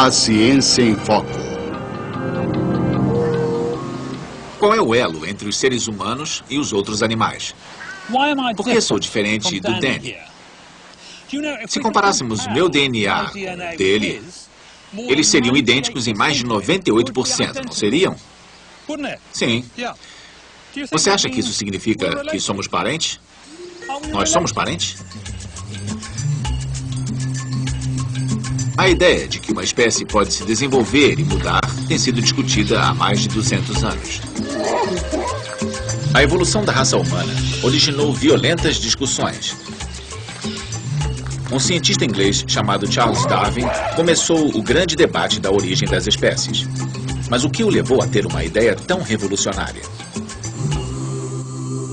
A Ciência em Foco. Qual é o elo entre os seres humanos e os outros animais? Por que sou diferente do Danny? Se comparássemos o meu DNA com o dele, eles seriam idênticos em mais de 98%, não seriam? Sim. Você acha que isso significa que somos parentes? Nós somos parentes? A ideia de que uma espécie pode se desenvolver e mudar tem sido discutida há mais de 200 anos. A evolução da raça humana originou violentas discussões. Um cientista inglês chamado Charles Darwin começou o grande debate da origem das espécies. Mas o que o levou a ter uma ideia tão revolucionária?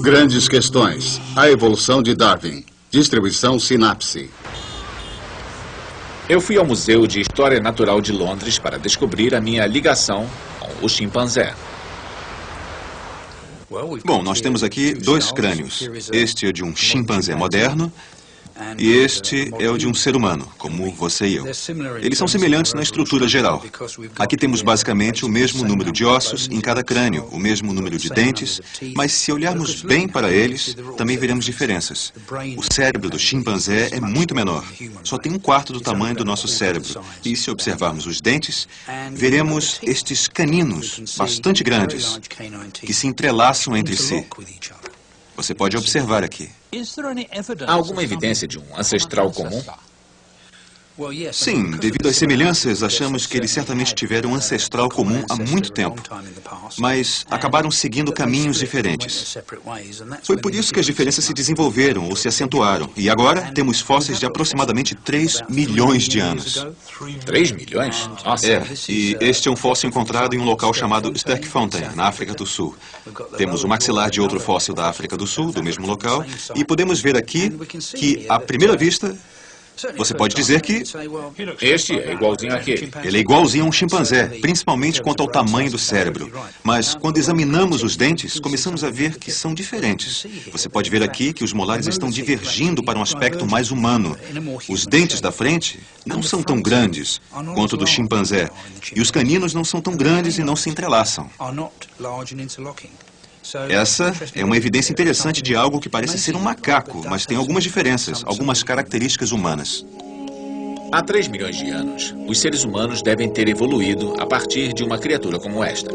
Grandes questões. A evolução de Darwin. Distribuição Sinapse. Eu fui ao Museu de História Natural de Londres para descobrir a minha ligação com o chimpanzé. Bom, nós temos aqui dois crânios. Este é de um chimpanzé moderno e este é o de um ser humano, como você e eu. Eles são semelhantes na estrutura geral. Aqui temos basicamente o mesmo número de ossos em cada crânio, o mesmo número de dentes, mas se olharmos bem para eles, também veremos diferenças. O cérebro do chimpanzé é muito menor, só tem 1/4 do tamanho do nosso cérebro. E se observarmos os dentes, veremos estes caninos bastante grandes, que se entrelaçam entre si. Você pode observar aqui. Há alguma evidência de um ancestral comum? Sim, devido às semelhanças, achamos que eles certamente tiveram um ancestral comum há muito tempo, mas acabaram seguindo caminhos diferentes. Foi por isso que as diferenças se desenvolveram ou se acentuaram, e agora temos fósseis de aproximadamente 3 milhões de anos. 3 milhões? Nossa. E este é um fóssil encontrado em um local chamado Sterkfontein, na África do Sul. Temos o maxilar de outro fóssil da África do Sul, do mesmo local, e podemos ver aqui que, à primeira vista, você pode dizer que este é igualzinho àquele. ele é igualzinho a um chimpanzé, principalmente quanto ao tamanho do cérebro. Mas quando examinamos os dentes, começamos a ver que são diferentes. Você pode ver aqui que os molares estão divergindo para um aspecto mais humano. Os dentes da frente não são tão grandes quanto o do chimpanzé. E os caninos não são tão grandes e não se entrelaçam. Essa é uma evidência interessante de algo que parece ser um macaco, mas tem algumas diferenças, algumas características humanas. Há 3 milhões de anos, os seres humanos devem ter evoluído a partir de uma criatura como esta.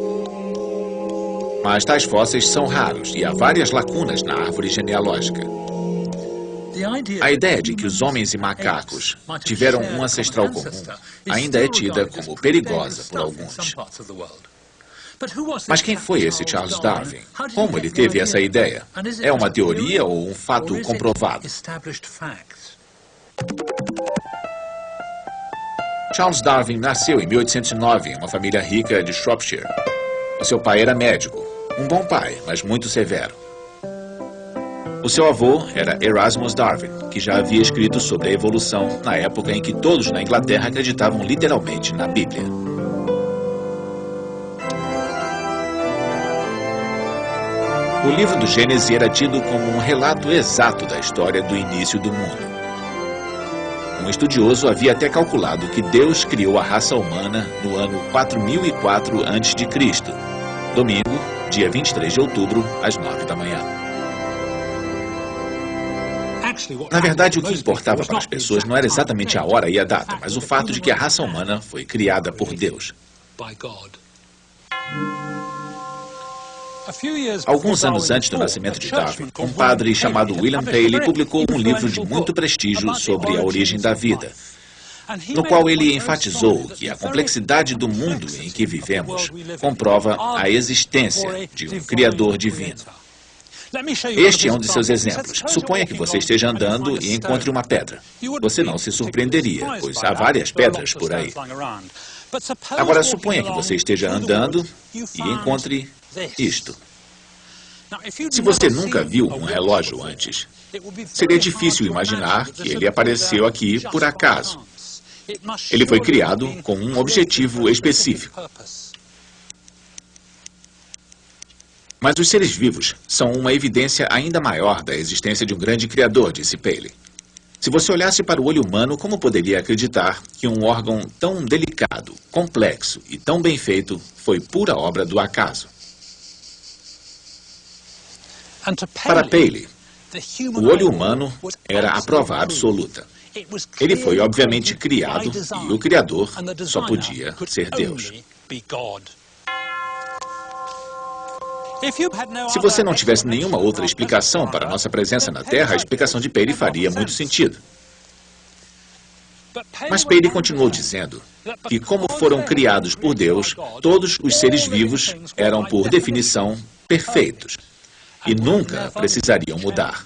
Mas tais fósseis são raros e há várias lacunas na árvore genealógica. A ideia de que os homens e macacos tiveram um ancestral comum ainda é tida como perigosa por alguns. Mas quem foi esse Charles Darwin? Como ele teve essa ideia? É uma teoria ou um fato comprovado? Charles Darwin nasceu em 1809 em uma família rica de Shropshire. O seu pai era médico, um bom pai, mas muito severo. O seu avô era Erasmus Darwin, que já havia escrito sobre a evolução na época em que todos na Inglaterra acreditavam literalmente na Bíblia. O livro do Gênesis era tido como um relato exato da história do início do mundo. Um estudioso havia até calculado que Deus criou a raça humana no ano 4004 a.C., domingo, dia 23 de outubro, às 9 da manhã. Na verdade, o que importava para as pessoas não era exatamente a hora e a data, mas o fato de que a raça humana foi criada por Deus. Alguns anos antes do nascimento de Darwin, um padre chamado William Paley publicou um livro de muito prestígio sobre a origem da vida, no qual ele enfatizou que a complexidade do mundo em que vivemos comprova a existência de um Criador divino. Este é um de seus exemplos. Suponha que você esteja andando e encontre uma pedra. Você não se surpreenderia, pois há várias pedras por aí. Agora, suponha que você esteja andando e encontre isto. Se você nunca viu um relógio antes, seria difícil imaginar que ele apareceu aqui por acaso. Ele foi criado com um objetivo específico. Mas os seres vivos são uma evidência ainda maior da existência de um grande criador, disse Paley. Se você olhasse para o olho humano, como poderia acreditar que um órgão tão delicado, complexo e tão bem feito foi pura obra do acaso? Para Paley, o olho humano era a prova absoluta. Ele foi obviamente criado e o Criador só podia ser Deus. Se você não tivesse nenhuma outra explicação para nossa presença na Terra, a explicação de Paley faria muito sentido. Mas Paley continuou dizendo que, como foram criados por Deus, todos os seres vivos eram, por definição, perfeitos e nunca precisariam mudar.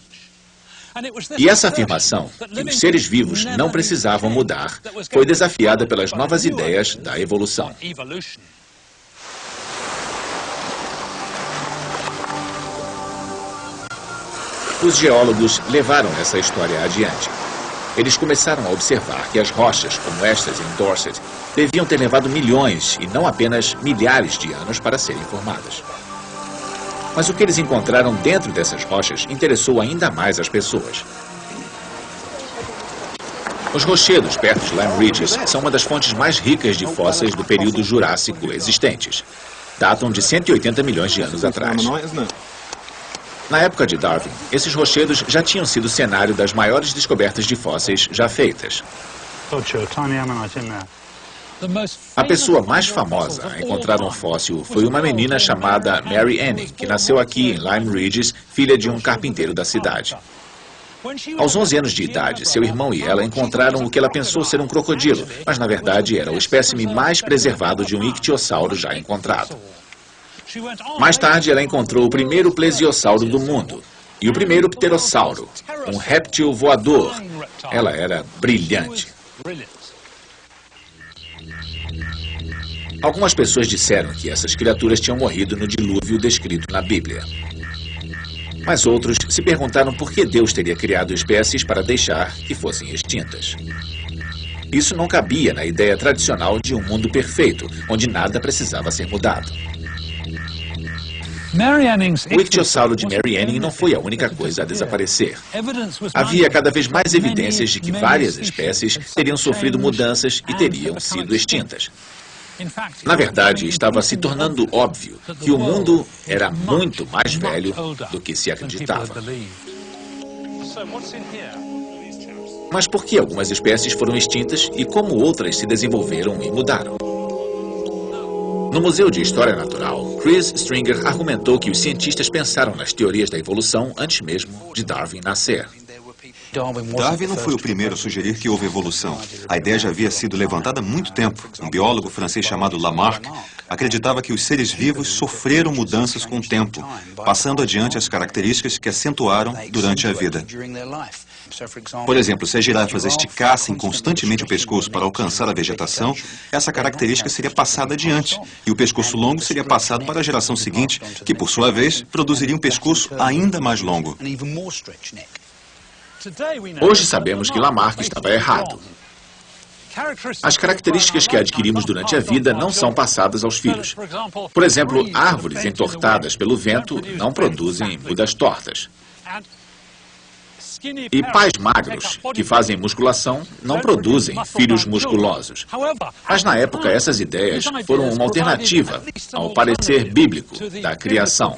E essa afirmação, que os seres vivos não precisavam mudar, foi desafiada pelas novas ideias da evolução. Os geólogos levaram essa história adiante. Eles começaram a observar que as rochas, como estas em Dorset, deviam ter levado milhões e não apenas milhares de anos para serem formadas. Mas o que eles encontraram dentro dessas rochas interessou ainda mais as pessoas. Os rochedos perto de Lime Ridges são uma das fontes mais ricas de fósseis do período Jurássico existentes. Datam de 180 milhões de anos atrás. Na época de Darwin, esses rochedos já tinham sido cenário das maiores descobertas de fósseis já feitas. A pessoa mais famosa a encontrar um fóssil foi uma menina chamada Mary Anning, que nasceu aqui em Lime Ridges, filha de um carpinteiro da cidade. Aos 11 anos de idade, seu irmão e ela encontraram o que ela pensou ser um crocodilo, mas na verdade era o espécime mais preservado de um ictiossauro já encontrado. Mais tarde, ela encontrou o primeiro plesiosauro do mundo e o primeiro pterossauro, um réptil voador. Ela era brilhante. Algumas pessoas disseram que essas criaturas tinham morrido no dilúvio descrito na Bíblia. Mas outros se perguntaram por que Deus teria criado espécies para deixar que fossem extintas. Isso não cabia na ideia tradicional de um mundo perfeito, onde nada precisava ser mudado. O ictiossauro de Mary Anning não foi a única coisa a desaparecer. Havia cada vez mais evidências de que várias espécies teriam sofrido mudanças e teriam sido extintas. Na verdade, estava se tornando óbvio que o mundo era muito mais velho do que se acreditava. Mas por que algumas espécies foram extintas e como outras se desenvolveram e mudaram? No Museu de História Natural, Chris Stringer argumentou que os cientistas pensaram nas teorias da evolução antes mesmo de Darwin nascer. Darwin não foi o primeiro a sugerir que houve evolução. A ideia já havia sido levantada há muito tempo. Um biólogo francês chamado Lamarck acreditava que os seres vivos sofreram mudanças com o tempo, passando adiante as características que acentuaram durante a vida. Por exemplo, se as girafas esticassem constantemente o pescoço para alcançar a vegetação, essa característica seria passada adiante, e o pescoço longo seria passado para a geração seguinte, que, por sua vez, produziria um pescoço ainda mais longo. Hoje sabemos que Lamarck estava errado. As características que adquirimos durante a vida não são passadas aos filhos. Por exemplo, árvores entortadas pelo vento não produzem mudas tortas. E pais magros, que fazem musculação, não produzem filhos musculosos. Mas na época, essas ideias foram uma alternativa ao parecer bíblico da criação.